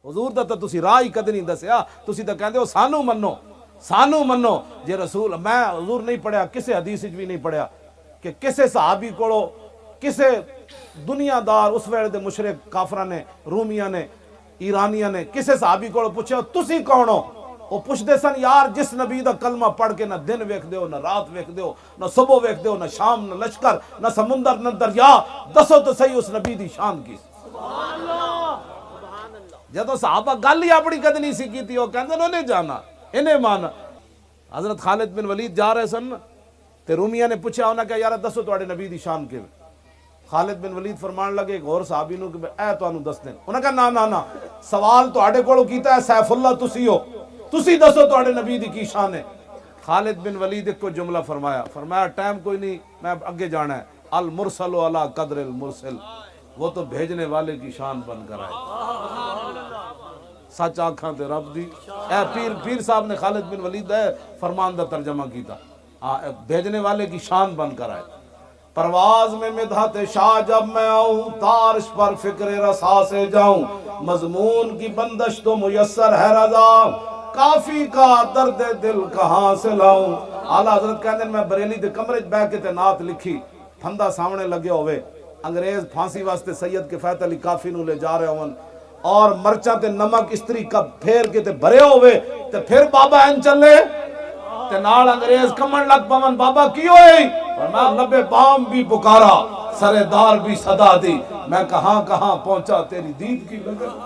حضور دا تسی راہ ہی کدی نہیں دسیا، تسی تو کہندے ہو سانو منو، سانو منو۔ جے رسول میں حضور نہیں پڑھیا، کسے حدیث وچ بھی نہیں پڑھیا کہ کسے صحابی کولو کسے دنیا دار اس ویلے دے مشرک کافراں نے، رومیاں نے، ایرانیاں نے کسے صحابی کولو پوچھیا تسی کون ہو؟ وہ پوچھتے سن یار جس نبی دا کلمہ پڑھ کے نہ دن ویکھ دیو، نہ رات ویکھ دیو، نہ صبح ویکھ دیو، نہ شام، نہ لشکر، نہ سمندر، نہ دریا، دسو تو صحیح اس نبی دی شان کی۔ جدو صحابہ گل ہی اپنی کدی نہیں سی کیتی، وہ کہندے انہیں جانا انہیں مانا۔ حضرت خالد بن ولید جا رہے سن تے رومیہ نے پوچھا، انہاں کہا یار دسو تواڈے نبی دی شان کیویں؟ خالد بن ولید فرمان لگے ایک اور صحابی نو کہ اے تانوں دس دین۔ انہاں کہا نا نا نا، سوال تواڈے کولوں کیتا ہے سیف اللہ تسی ہو، تسی دسو تواڈے نبی دی کی شان ہے؟ خالد بن ولید ایک کو جملہ فرمایا ٹائم کوئی نہیں، میں اگے جانا ہے، المرسل علی قدر المرسل، وہ تو بھیجنے والے کی شان بن کر آئے۔ سچ آنکھاں تے رب دی، اے پیر صاحب نے خالد بن ولید ہے فرمان دا ترجمہ کیتا، بھیجنے والے کی شان بن کر آئے۔ پرواز میں مدحت شاہ جب میں آؤں، تارش پر فکر رسا سے جاؤں، مضمون کی بندش تو میسر ہے رضا، کافی کا درد دل کہاں سے لاؤں۔ اعلیٰ حضرت کہندے میں بریلی دے کمرے بہ کے تے نعت لکھی، پھندا سامنے لگے ہوئے، انگریز پھانسی واسطے سید کفایت علی کافی نو لے جا رہے ہون، اور مرچاں تے نمک استری کا پھیر کے تے بھرے ہوئے، تے پھر بابا این چلے تے نال انگریز کمن لگ پون، بابا کی ہوئی؟ فرمایا لبے بام بھی پکارا، سرے دار بھی صدا دی، میں کہاں کہاں پہنچا تیری دید کی لگن۔